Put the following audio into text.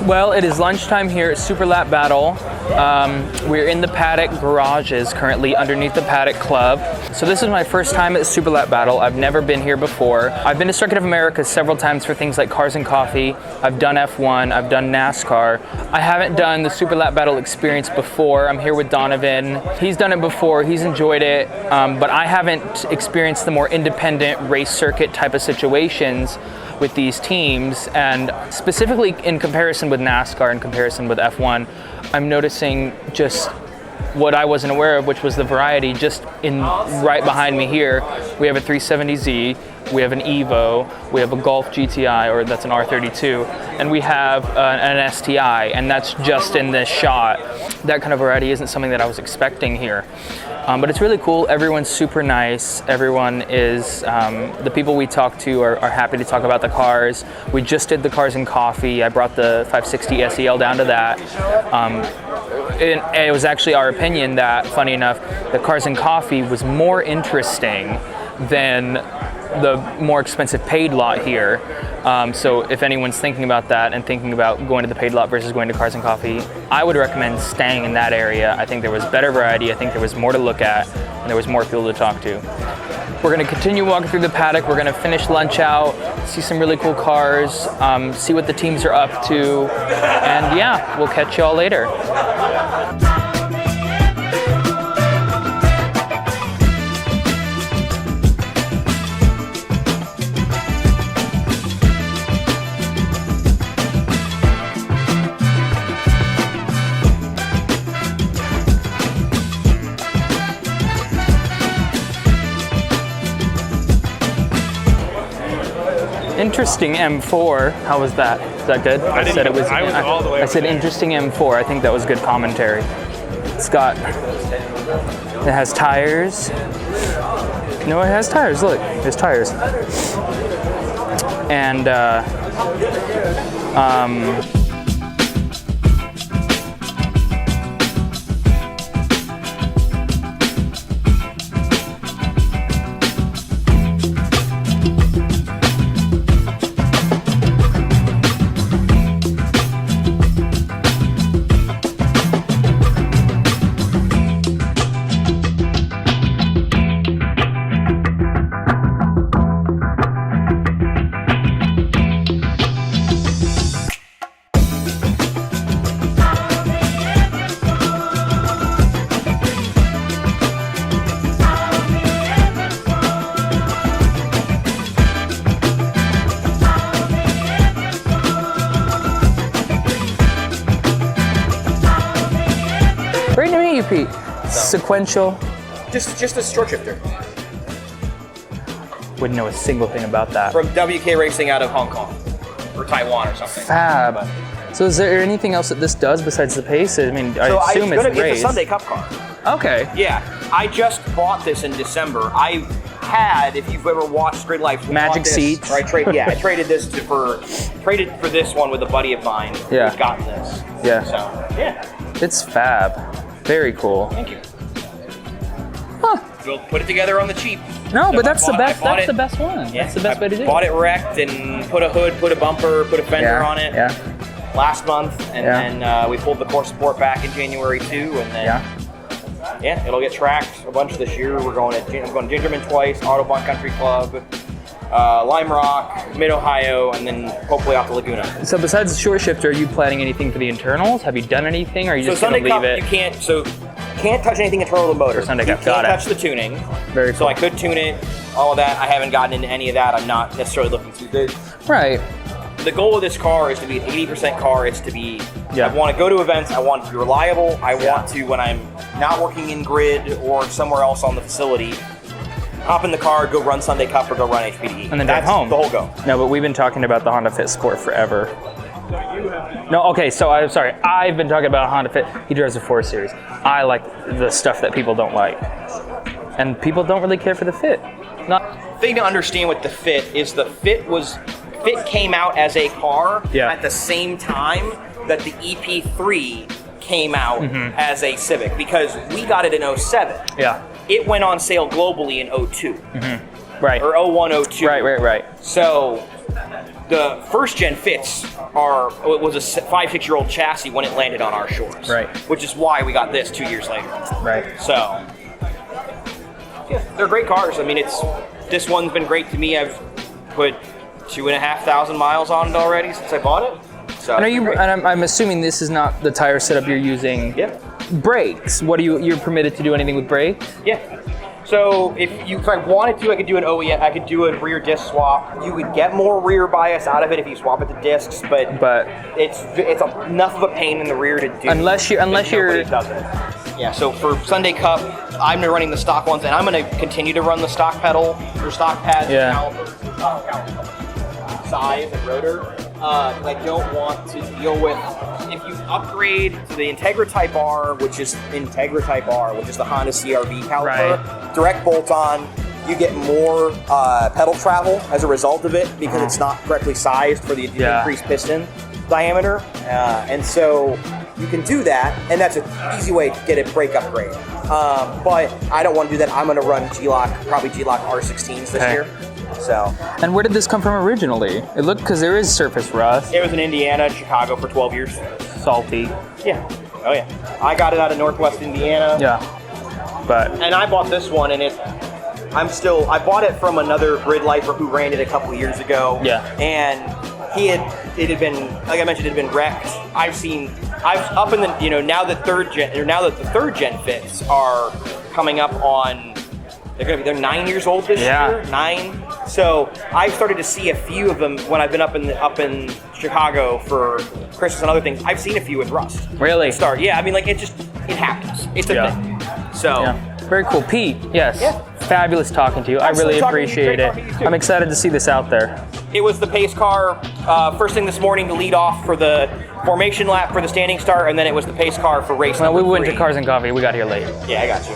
Well, it is lunchtime here at Super Lap Battle. We're in the paddock garages currently underneath the Paddock Club. So this is my first time at Super Lap Battle. I've never been here before. I've been to Circuit of America several times for things like Cars and Coffee. I've done F1, I've done NASCAR. I haven't done the Super Lap Battle experience before. I'm here with Donovan. He's done it before, he's enjoyed it, but I haven't experienced the more independent race circuit type of situations with these teams, and specifically in comparison with NASCAR, in comparison with F1, I'm noticing just what I wasn't aware of, which was the variety just in right behind me here. We have a 370Z, we have an Evo, we have a Golf GTI, or that's an R32, and we have an STI, and that's just in this shot. That kind of variety isn't something that I was expecting here. But it's really cool. Everyone's super nice. Everyone is, the people we talk to are happy to talk about the cars. We just did the Cars and Coffee. I brought the 560 SEL down to that. It was actually our opinion that, funny enough, the Cars and Coffee was more interesting than the more expensive paid lot here. So if anyone's thinking about that and thinking about going to the paid lot versus going to Cars and Coffee, I would recommend staying in that area. I think there was better variety, I think there was more to look at, and there was more people to talk to. We're gonna continue walking through the paddock, we're gonna finish lunch out, see some really cool cars, see what the teams are up to, and yeah, we'll catch y'all later. Interesting M4. How was that? Is that good? I said it was. I was all the way. I said interesting M4. I think that was good commentary. It has tires. No, it has tires. Look, there's tires. And great to meet you, Pete. Sequential. Just a short shifter. Wouldn't know a single thing about that. From WK Racing out of Hong Kong or Taiwan or something. Fab. So is there anything else that this does besides the pace? I mean, I assume it's race. It's a Sunday Cup car. Okay. Yeah, I just bought this in December. I had, if you've ever watched Grid Life, Magic Seats. I traded this for this one with a buddy of mine. Yeah. Who's gotten this. Yeah. So yeah. It's fab. Very cool. Thank you. Huh. We'll put it together on the cheap. No, So but that's the best. That's it. the best one. Yeah, That's the best way to do it. Bought it wrecked and put a hood, put a bumper, put a fender on it. Yeah. Last month, and then we pulled the core support back in January too, and then yeah, it'll get tracked a bunch this year. I'm going to Gingerman twice, Autobahn Country Club, Lime Rock, Mid Ohio, and then hopefully off the Laguna. So besides the short shifter, are you planning anything for the internals? Have you done anything, or are you just going to leave it? You can't touch anything internal to the motor. For Sunday Cup, you got can't it. touch the tuning. Very cool. So I could tune it, all of that. I haven't gotten into any of that. I'm not necessarily looking to do. Right. The goal of this car is to be an 80% car. It's to be, Yeah. I want to go to events. I want it to be reliable. I want to, when I'm not working in grid or somewhere else on the facility, hop in the car, go run Sunday Cup or go run HPDE. And then drive home. The whole go. No, but we've been talking about the Honda Fit Sport forever. No, okay, so I'm sorry. I've been talking about Honda Fit. He drives a 4 Series. I like the stuff that people don't like. And people don't really care for the Fit. The thing to understand with the Fit is the Fit came out as a car at the same time that the EP3 came out as a Civic, because we got it in 07. Yeah. It went on sale globally in 02. Right. Or 01, 02. Right. So the first gen fits it was a 5-6-year-old chassis when it landed on our shores. Right. Which is why we got this 2 years later. Right. So, yeah, they're great cars. I mean, this one's been great to me. I've put 2,500 miles on it already since I bought it. So, and I'm assuming this is not the tire setup you're using. Yeah. Brakes. What you're permitted to do anything with brakes? Yeah. So if I wanted to, I could do an OEM. I could do a rear disc swap. You would get more rear bias out of it if you swap it to discs, but it's enough of a pain in the rear to do. Unless you're does it. Yeah. So for Sunday Cup, I'm running the stock ones, and I'm going to continue to run the stock pedal or stock pads, caliper, size, and rotor. I don't want to deal with. If you upgrade to the Integra Type R, which is the Honda CR-V caliper, direct bolt-on, you get more pedal travel as a result of it because it's not correctly sized for the increased piston diameter. And so you can do that, and that's an easy way to get a brake upgrade. But I don't want to do that. I'm going to run probably G-Lock R16s this year. So. And where did this come from originally? It looked, because there is surface rust. It was in Indiana, Chicago for 12 years. Salty. Yeah. Oh yeah. I got it out of Northwest Indiana. Yeah. And I bought this one, and I bought it from another grid lifer who ran it a couple of years ago. Yeah. And it had been, like I mentioned, it had been wrecked. Now that the third gen fits are coming up on, they're 9 years old this year. 9. So I've started to see a few of them when I've been up in Chicago for Christmas and other things. I've seen a few with rust. Really? Yeah. I mean, like it happens. It's a thing. So. Very cool, Pete. Yes. Yeah. Fabulous talking to you. I really appreciate it. I'm excited to see this out there. It was the pace car first thing this morning to lead off for the formation lap for the standing start, and then it was the pace car for race. Well, we number went 3. to Cars and Coffee. We got here late. Yeah, I got you.